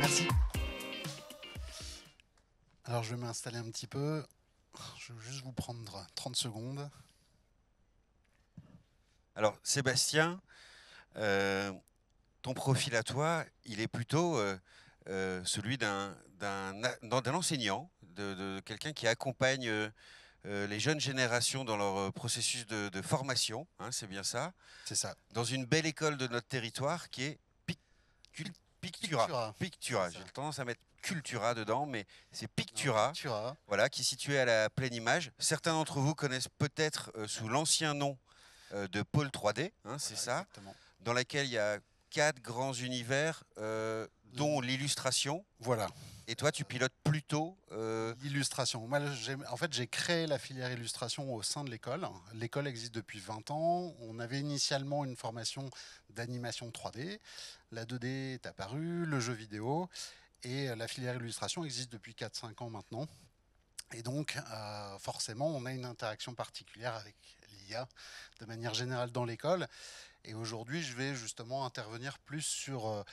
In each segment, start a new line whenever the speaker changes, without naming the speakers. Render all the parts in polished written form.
Merci. Alors je vais m'installer un petit peu. Je vais juste vous prendre 30 secondes.
Alors, Sébastien, euh, ton profil à toi, il est plutôt celui d'un enseignant, de quelqu'un qui accompagne les jeunes générations dans leur processus de formation, hein, c'est bien ça,
C'est ça.
dans une belle école de notre territoire qui est Cul- Pictura.
Pictura. C'est
Pictura, j'ai
ça.
tendance à mettre Cultura dedans, mais c'est
Non,
Pictura,
Pictura.
voilà, qui est situé à la pleine image. Certains d'entre vous connaissent peut-être sous l'ancien nom de Pôle 3D, hein, c'est
Voilà,
ça,
exactement.
dans laquelle il y a 4 grands univers, dont l'illustration.
Voilà.
Et toi, tu pilotes plutôt.
L'illustration. Moi, en fait, j'ai créé la filière illustration au sein de l'école. L'école existe depuis 20 ans. On avait initialement une formation d'animation 3D. La 2D est apparue, le jeu vidéo. Et la filière illustration existe depuis 4-5 ans maintenant. Et donc, forcément, on a une interaction particulière avec l'IA de manière générale dans l'école. Et aujourd'hui, je vais justement intervenir plus sur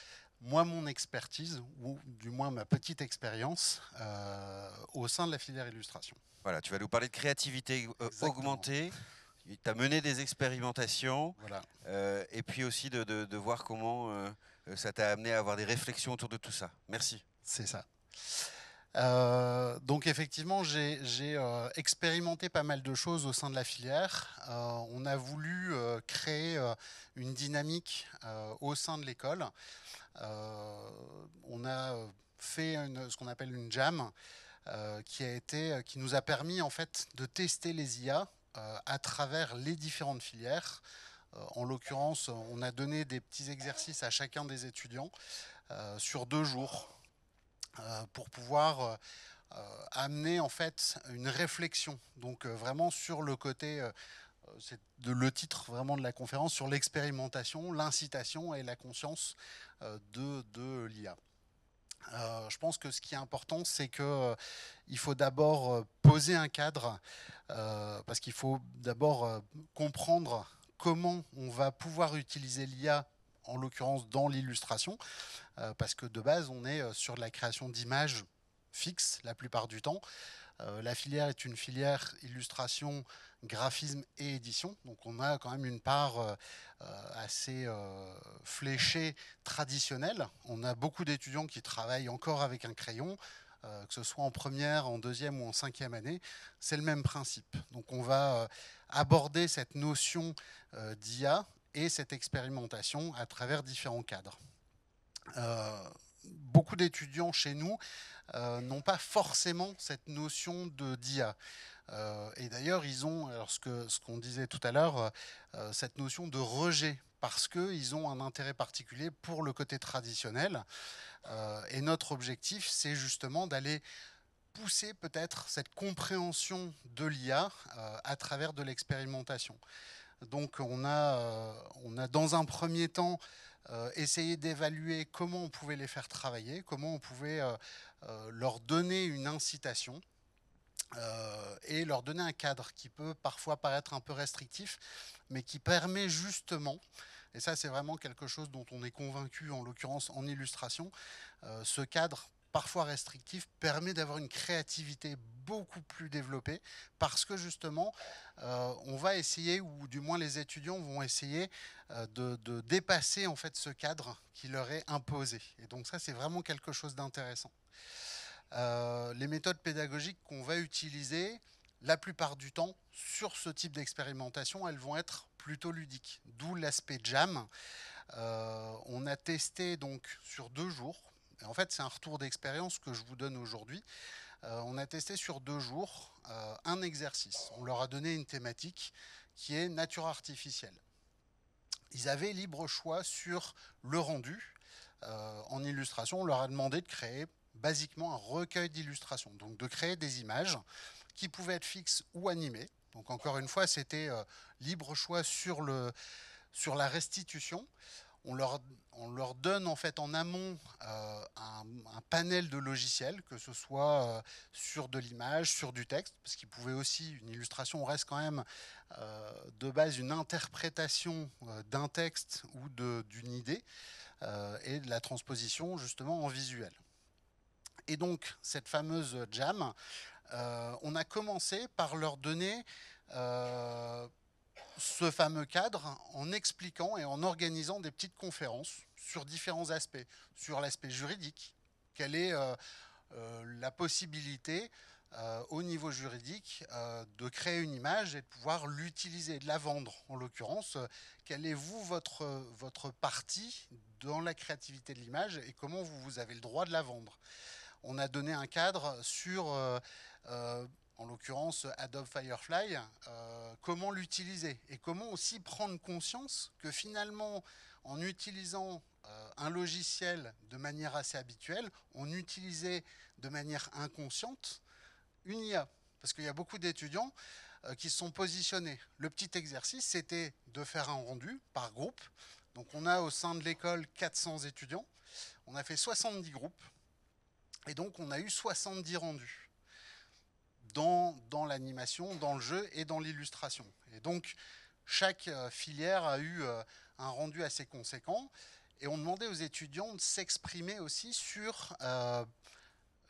moi, mon expertise, ou du moins ma petite expérience au sein de la filière illustration.
Voilà, tu vas nous parler de créativité
Exactement.
augmentée. Tu as mené des expérimentations.
Voilà,
Et puis aussi de voir comment ça t'a amené à avoir des réflexions autour de tout ça. Merci.
c'est ça. Donc effectivement, j'ai expérimenté pas mal de choses au sein de la filière. On a voulu créer une dynamique au sein de l'école. On a fait ce qu'on appelle une jam, qui nous a permis en fait de tester les IA à travers les différentes filières. En l'occurrence, on a donné des petits exercices à chacun des étudiants sur 2 jours pour pouvoir amener en fait une réflexion. Donc vraiment sur le côté, c'est le titre vraiment de la conférence, sur l'expérimentation, l'incitation et la conscience de l'IA. Je pense que ce qui est important, c'est que il faut d'abord poser un cadre, parce qu'il faut d'abord comprendre comment on va pouvoir utiliser l'IA, en l'occurrence dans l'illustration, parce que de base, on est sur de la création d'images fixes la plupart du temps. La filière est une filière illustration, graphisme et édition. Donc on a quand même une part assez fléchée, traditionnelle. On a beaucoup d'étudiants qui travaillent encore avec un crayon, que ce soit en première, en deuxième ou en cinquième année. C'est le même principe. Donc on va aborder cette notion d'IA et cette expérimentation à travers différents cadres. Beaucoup d'étudiants chez nous n'ont pas forcément cette notion de d'IA. Et d'ailleurs, ils ont, alors ce qu'on disait tout à l'heure, cette notion de rejet parce qu'ils ont un intérêt particulier pour le côté traditionnel. Et notre objectif, c'est justement d'aller pousser peut-être cette compréhension de l'IA à travers de l'expérimentation. Donc on a dans un premier temps essayé d'évaluer comment on pouvait les faire travailler, comment on pouvait leur donner une incitation et leur donner un cadre qui peut parfois paraître un peu restrictif, mais qui permet justement, et ça c'est vraiment quelque chose dont on est convaincu en l'occurrence en illustration, ce cadre parfois restrictif permet d'avoir une créativité beaucoup plus développée parce que justement on va essayer, ou du moins les étudiants vont essayer de dépasser en fait ce cadre qui leur est imposé. Et donc ça c'est vraiment quelque chose d'intéressant. Les méthodes pédagogiques qu'on va utiliser, la plupart du temps, sur ce type d'expérimentation, elles vont être plutôt ludiques. D'où l'aspect jam. On a testé donc sur 2 jours. Et en fait, c'est un retour d'expérience que je vous donne aujourd'hui. On a testé sur 2 jours un exercice. On leur a donné une thématique qui est nature artificielle. Ils avaient libre choix sur le rendu. En illustration, on leur a demandé de créer basiquement un recueil d'illustrations, donc de créer des images qui pouvaient être fixes ou animées. Donc encore une fois, c'était libre choix sur la restitution. On leur, on leur donne en fait en amont un panel de logiciels, que ce soit sur de l'image, sur du texte, parce qu'il pouvait aussi, une illustration reste quand même de base une interprétation d'un texte ou d'une idée. Et et de la transposition justement en visuel. Et donc cette fameuse jam, on a commencé par leur donner ce fameux cadre en expliquant et en organisant des petites conférences sur différents aspects, sur l'aspect juridique, quelle est la possibilité au niveau juridique de créer une image et de pouvoir l'utiliser, de la vendre. En l'occurrence, quelle est votre partie dans la créativité de l'image et comment vous avez le droit de la vendre. On a donné un cadre sur, en l'occurrence, Adobe Firefly, comment l'utiliser et comment aussi prendre conscience que finalement, en utilisant un logiciel de manière assez habituelle, on utilisait de manière inconsciente une IA. Parce qu'il y a beaucoup d'étudiants qui se sont positionnés. Le petit exercice, c'était de faire un rendu par groupe. Donc on a au sein de l'école 400 étudiants. On a fait 70 groupes. Et donc on a eu 70 rendus dans l'animation, dans le jeu et dans l'illustration. Et donc chaque filière a eu un rendu assez conséquent. Et on demandait aux étudiants de s'exprimer aussi sur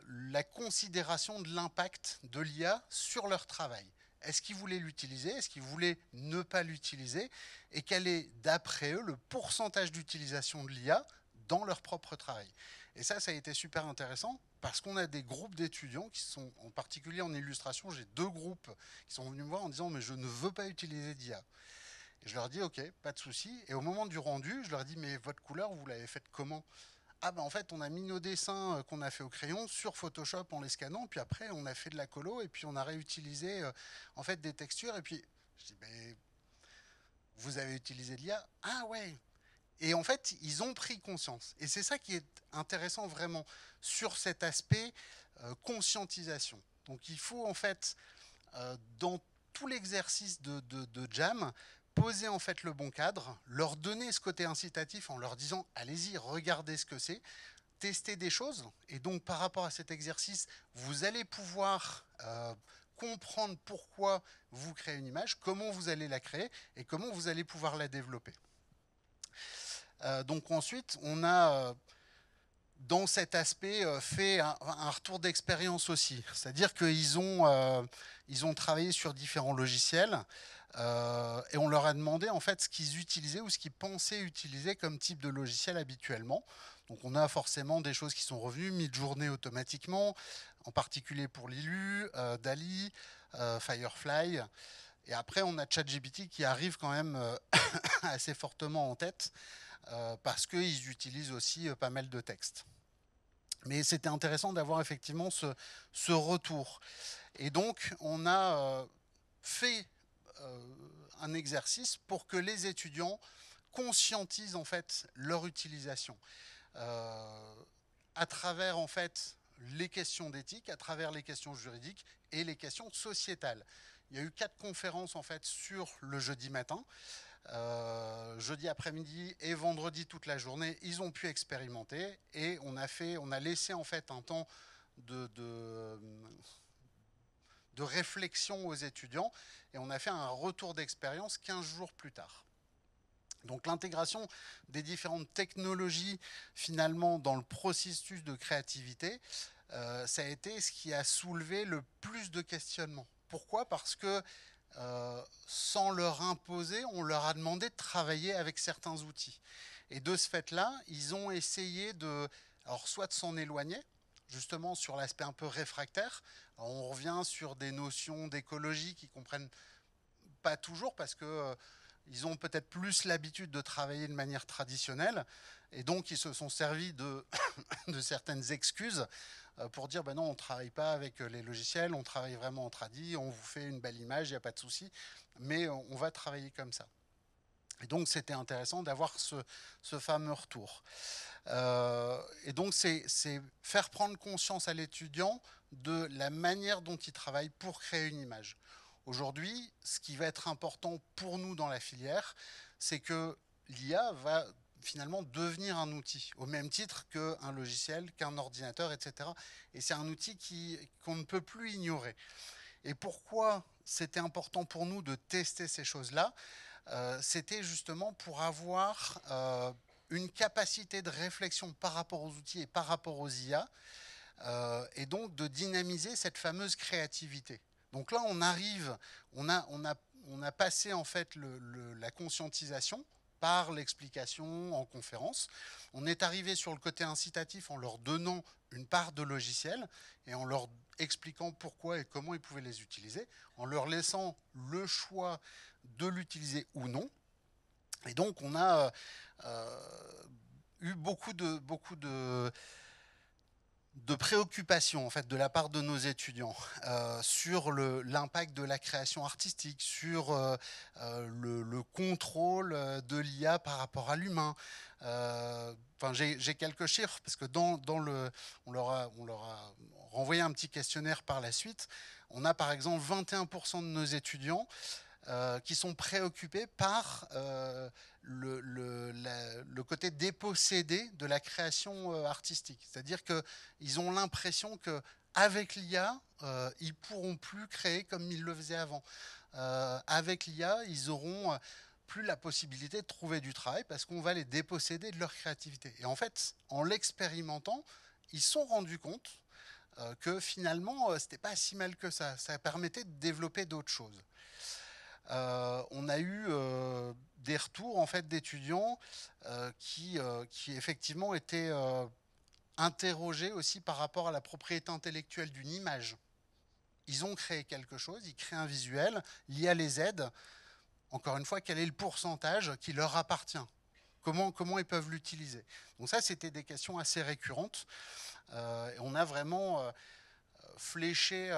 la considération de l'impact de l'IA sur leur travail. Est-ce qu'ils voulaient l'utiliser? Est-ce qu'ils voulaient ne pas l'utiliser? Et quel est, d'après eux, le pourcentage d'utilisation de l'IA dans leur propre travail? Et ça a été super intéressant parce qu'on a des groupes d'étudiants qui sont, en particulier en illustration, j'ai 2 groupes qui sont venus me voir en disant « mais je ne veux pas utiliser d'IA ». Et je leur dis « ok, pas de souci ». Et au moment du rendu, je leur dis « mais votre couleur, vous l'avez faite comment ?» Ah ben en fait, on a mis nos dessins qu'on a fait au crayon sur Photoshop en les scannant, puis après on a fait de la colo et puis on a réutilisé en fait des textures. Et puis je dis ben vous avez utilisé de l'IA? Ah ouais. Et en fait, ils ont pris conscience. Et c'est ça qui est intéressant vraiment sur cet aspect conscientisation. Donc il faut en fait dans tout l'exercice de Jam poser en fait le bon cadre, leur donner ce côté incitatif en leur disant allez-y, regardez ce que c'est, tester des choses. Et donc par rapport à cet exercice, vous allez pouvoir comprendre pourquoi vous créez une image, comment vous allez la créer et comment vous allez pouvoir la développer. Donc ensuite, on a dans cet aspect fait un retour d'expérience aussi. C'est-à-dire qu'ils ont travaillé sur différents logiciels et on leur a demandé en fait ce qu'ils utilisaient ou ce qu'ils pensaient utiliser comme type de logiciel habituellement. Donc on a forcément des choses qui sont revenues, mid-journée automatiquement, en particulier pour Lilu, Dali, Firefly. Et après on a ChatGPT qui arrive quand même assez fortement en tête parce qu'ils utilisent aussi pas mal de textes. Mais c'était intéressant d'avoir effectivement ce retour. Et donc, on a fait un exercice pour que les étudiants conscientisent en fait leur utilisation à travers en fait les questions d'éthique, à travers les questions juridiques et les questions sociétales. Il y a eu 4 conférences en fait sur le jeudi matin. Jeudi après-midi et vendredi toute la journée, ils ont pu expérimenter et on a laissé en fait un temps de réflexion aux étudiants et on a fait un retour d'expérience 15 jours plus tard. Donc l'intégration des différentes technologies finalement dans le processus de créativité, ça a été ce qui a soulevé le plus de questionnements. Pourquoi? Parce que sans leur imposer, on leur a demandé de travailler avec certains outils. Et de ce fait-là, ils ont essayé alors soit de s'en éloigner, justement sur l'aspect un peu réfractaire. Alors on revient sur des notions d'écologie qui comprennent pas toujours parce que ils ont peut-être plus l'habitude de travailler de manière traditionnelle et donc ils se sont servis de certaines excuses pour dire ben non, on ne travaille pas avec les logiciels, on travaille vraiment en tradi, on vous fait une belle image, il n'y a pas de souci, mais on va travailler comme ça. Et donc c'était intéressant d'avoir ce fameux retour. Et donc c'est faire prendre conscience à l'étudiant de la manière dont il travaille pour créer une image. Aujourd'hui, ce qui va être important pour nous dans la filière, c'est que l'IA va finalement devenir un outil, au même titre qu'un logiciel, qu'un ordinateur, etc. Et c'est un outil qu'on ne peut plus ignorer. Et pourquoi c'était important pour nous de tester ces choses-là? C'était justement pour avoir une capacité de réflexion par rapport aux outils et par rapport aux IA, et donc de dynamiser cette fameuse créativité. Donc là, on arrive, on a passé en fait la conscientisation par l'explication en conférence. On est arrivé sur le côté incitatif en leur donnant une part de logiciel et en leur expliquant pourquoi et comment ils pouvaient les utiliser, en leur laissant le choix de l'utiliser ou non. Et donc, on a eu beaucoup de préoccupations en fait de la part de nos étudiants sur l'impact de la création artistique, sur le contrôle de l'IA par rapport à l'humain. Enfin, j'ai quelques chiffres parce que on leur a renvoyé un petit questionnaire par la suite. On a par exemple 21% de nos étudiants qui sont préoccupés par le côté dépossédé de la création artistique. C'est-à-dire qu'ils ont l'impression qu'avec l'IA, ils ne pourront plus créer comme ils le faisaient avant. Avec l'IA, ils auront plus la possibilité de trouver du travail parce qu'on va les déposséder de leur créativité. Et en fait, en l'expérimentant, ils se sont rendus compte que finalement, ce n'était pas si mal que ça. Ça permettait de développer d'autres choses. On a eu des retours en fait d'étudiants qui effectivement étaient interrogés aussi par rapport à la propriété intellectuelle d'une image. Ils ont créé quelque chose, ils créent un visuel, l'IA les aide. Encore une fois, quel est le pourcentage qui leur appartient? Comment ils peuvent l'utiliser? Donc ça, c'était des questions assez récurrentes. Et on a vraiment fléché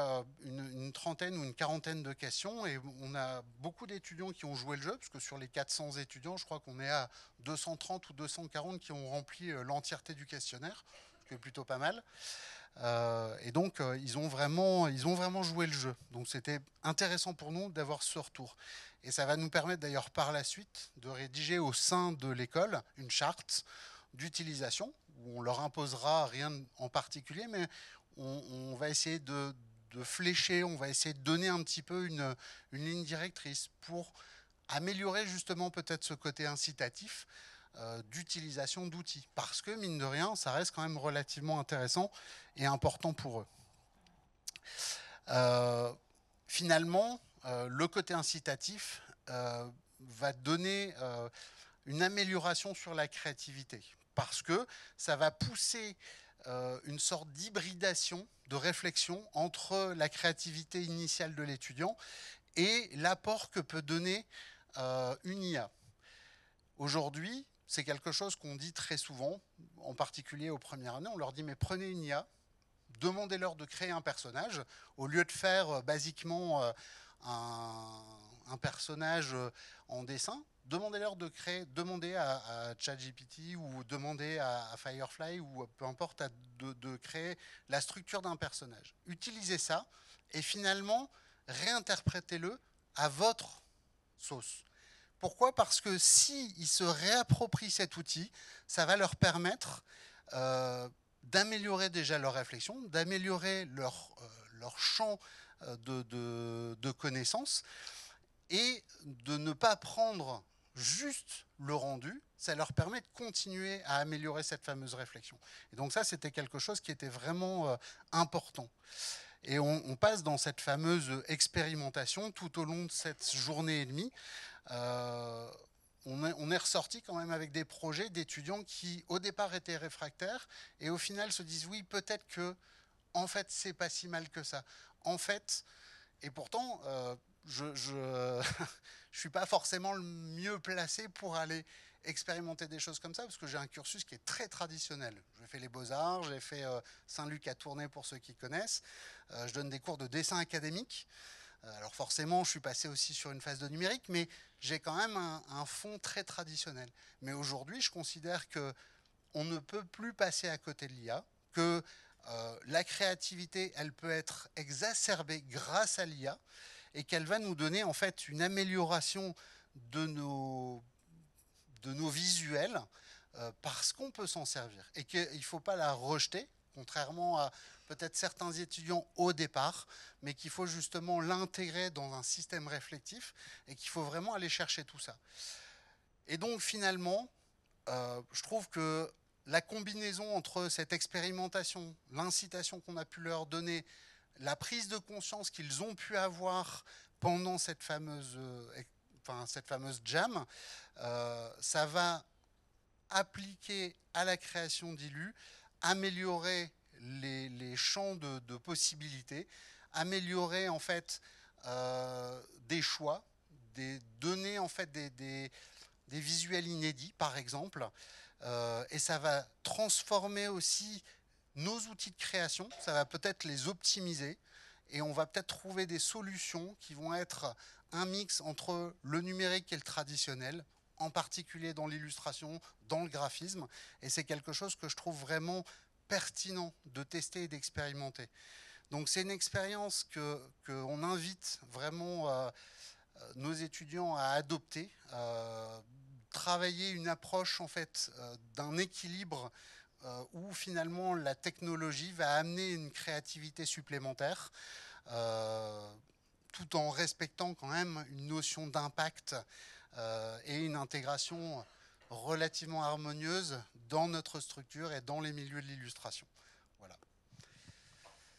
une trentaine ou une quarantaine de questions et on a beaucoup d'étudiants qui ont joué le jeu parce que sur les 400 étudiants, je crois qu'on est à 230 ou 240 qui ont rempli l'entièreté du questionnaire, ce qui est plutôt pas mal. Et donc ils ont vraiment joué le jeu. Donc c'était intéressant pour nous d'avoir ce retour. Et ça va nous permettre d'ailleurs par la suite de rédiger au sein de l'école une charte d'utilisation où on leur imposera rien en particulier, mais on va essayer de flécher, on va essayer de donner un petit peu une ligne directrice pour améliorer justement peut-être ce côté incitatif d'utilisation d'outils. Parce que, mine de rien, ça reste quand même relativement intéressant et important pour eux. Finalement, le côté incitatif va donner une amélioration sur la créativité. Parce que ça va pousser une sorte d'hybridation de réflexion entre la créativité initiale de l'étudiant et l'apport que peut donner une IA. Aujourd'hui, c'est quelque chose qu'on dit très souvent, en particulier aux premières années, on leur dit mais prenez une IA, demandez-leur de créer un personnage, au lieu de faire basiquement un personnage en dessin, demandez-leur de créer, demandez à ChatGPT ou demandez à Firefly ou peu importe de créer la structure d'un personnage. Utilisez ça et finalement réinterprétez-le à votre sauce. Pourquoi? Parce que s'ils se réapproprient cet outil, ça va leur permettre d'améliorer déjà leur réflexion, d'améliorer leur champ de connaissances et de ne pas prendre juste le rendu, ça leur permet de continuer à améliorer cette fameuse réflexion. Et donc ça, c'était quelque chose qui était vraiment important. Et on passe dans cette fameuse expérimentation tout au long de cette journée et demie. On est ressorti quand même avec des projets d'étudiants qui, au départ, étaient réfractaires et au final se disent oui, peut-être que, en fait, c'est pas si mal que ça. En fait, et pourtant, je suis pas forcément le mieux placé pour aller expérimenter des choses comme ça parce que j'ai un cursus qui est très traditionnel. J'ai fait les Beaux-Arts, j'ai fait Saint-Luc à Tournai pour ceux qui connaissent. Je donne des cours de dessin académique. Alors forcément, je suis passé aussi sur une phase de numérique, mais j'ai quand même un fond très traditionnel. Mais aujourd'hui, je considère qu'on ne peut plus passer à côté de l'IA, que la créativité, elle peut être exacerbée grâce à l'IA et qu'elle va nous donner en fait une amélioration de nos visuels parce qu'on peut s'en servir et qu'il ne faut pas la rejeter, contrairement à peut-être certains étudiants au départ, mais qu'il faut justement l'intégrer dans un système réflectif et qu'il faut vraiment aller chercher tout ça. Et donc finalement, je trouve que la combinaison entre cette expérimentation, l'incitation qu'on a pu leur donner, la prise de conscience qu'ils ont pu avoir pendant cette fameuse jam, ça va appliquer à la création d'ILU, améliorer les champs de possibilités, améliorer en fait des choix, donner en fait des visuels inédits par exemple, et ça va transformer aussi nos outils de création, ça va peut-être les optimiser et on va peut-être trouver des solutions qui vont être un mix entre le numérique et le traditionnel, en particulier dans l'illustration, dans le graphisme, et c'est quelque chose que je trouve vraiment pertinent de tester et d'expérimenter. Donc c'est une expérience qu'on invite vraiment nos étudiants à adopter, travailler une approche en fait d'un équilibre où finalement la technologie va amener une créativité supplémentaire, euh, tout en respectant quand même une notion d'impact et une intégration relativement harmonieuse dans notre structure et dans les milieux de l'illustration.